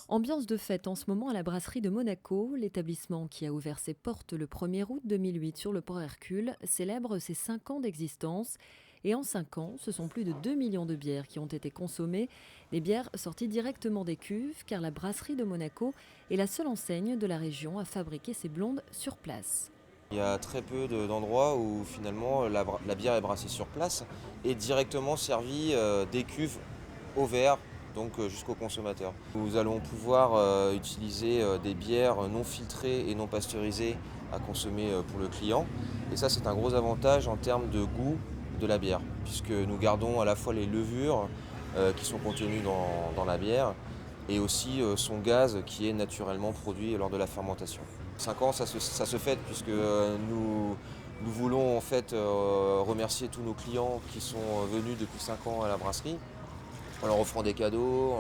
Ambiance de fête en ce moment à la brasserie de Monaco. L'établissement qui a ouvert ses portes le 1er août 2008 sur le port Hercule célèbre ses 5 ans d'existence. Et en 5 ans, ce sont plus de 2 millions de bières qui ont été consommées. Des bières sorties directement des cuves, car la brasserie de Monaco est la seule enseigne de la région à fabriquer ses blondes sur place. Il y a très peu d'endroits où finalement la bière est brassée sur place et directement servie des cuves au verre, donc jusqu'au consommateur. Nous allons pouvoir utiliser des bières non filtrées et non pasteurisées à consommer pour le client. Et ça, c'est un gros avantage en termes de goût de la bière, puisque nous gardons à la fois les levures qui sont contenues dans la bière et aussi son gaz qui est naturellement produit lors de la fermentation. 5 ans, ça se fête puisque nous voulons en fait remercier tous nos clients qui sont venus depuis 5 ans à la brasserie en leur offrant des cadeaux,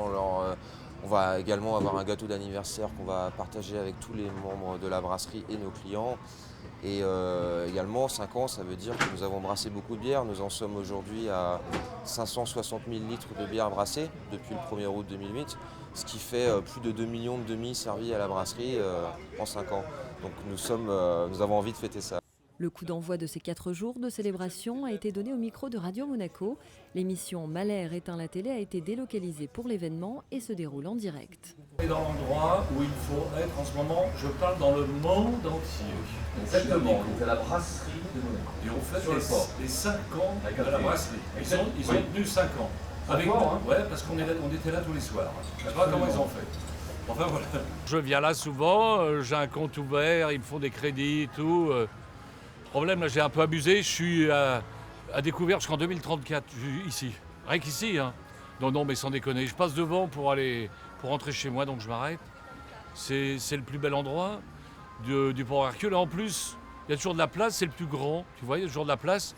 on va également avoir un gâteau d'anniversaire qu'on va partager avec tous les membres de la brasserie et nos clients. Et également 5 ans, ça veut dire que nous avons brassé beaucoup de bière. Nous en sommes aujourd'hui à 560 000 litres de bière brassée depuis le 1er août 2008, ce qui fait plus de 2 millions de demi servis à la brasserie en 5 ans. Donc nous avons envie de fêter ça. Le coup d'envoi de ces 4 jours de célébration a été donné au micro de Radio Monaco. L'émission Malher éteint la télé a été délocalisée pour l'événement et se déroule en direct. Et dans l'endroit où il faut être en ce moment, je parle dans le monde entier. Exactement, on est à la brasserie de Monaco. Et on fait Sur les 5 ans Avec de un la prix. brasserie. Ils ont tenu 5 ans. Avec nous, hein. ouais, parce qu'on était là tous les soirs. Je sais pas comment ils ont fait. Enfin voilà. Je viens là souvent, j'ai un compte ouvert, ils me font des crédits et tout. Problème, là j'ai un peu abusé, je suis à découvert jusqu'en 2034 ici. Rien qu'ici, hein. Non, mais sans déconner, je passe devant pour rentrer chez moi, donc je m'arrête. C'est le plus bel endroit du port Hercule. Et en plus, il y a toujours de la place, c'est le plus grand, tu vois, il y a toujours de la place.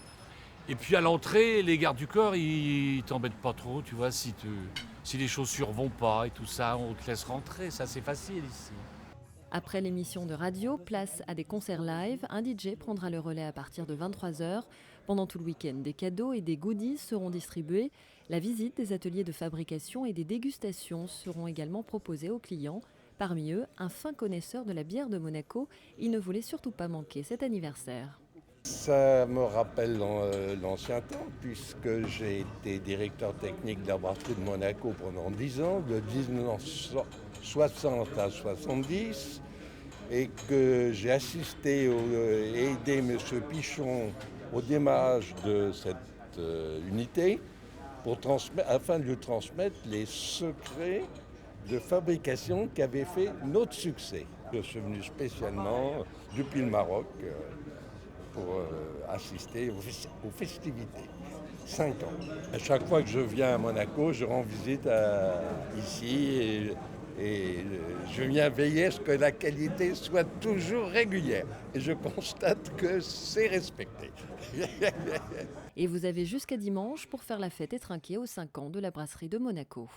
Et puis à l'entrée, les gardes du corps, ils t'embêtent pas trop, tu vois, si les chaussures vont pas et tout ça, on te laisse rentrer, ça c'est facile ici. Après l'émission de radio, place à des concerts live. Un DJ prendra le relais à partir de 23h. Pendant tout le week-end, des cadeaux et des goodies seront distribués. La visite des ateliers de fabrication et des dégustations seront également proposées aux clients. Parmi eux, un fin connaisseur de la bière de Monaco. Il ne voulait surtout pas manquer cet anniversaire. Ça me rappelle l'ancien temps, puisque j'ai été directeur technique de la brasserie de Monaco pendant 10 ans, de 1960 à 70, et que j'ai assisté et aidé M. Pichon au démarrage de cette unité afin de lui transmettre les secrets de fabrication qui avaient fait notre succès. Je suis venu spécialement depuis le Maroc pour assister aux festivités. 5 ans. À chaque fois que je viens à Monaco, je rends visite ici et je viens veiller à ce que la qualité soit toujours régulière. Et je constate que c'est respecté. Et vous avez jusqu'à dimanche pour faire la fête et trinquer aux 5 ans de la brasserie de Monaco.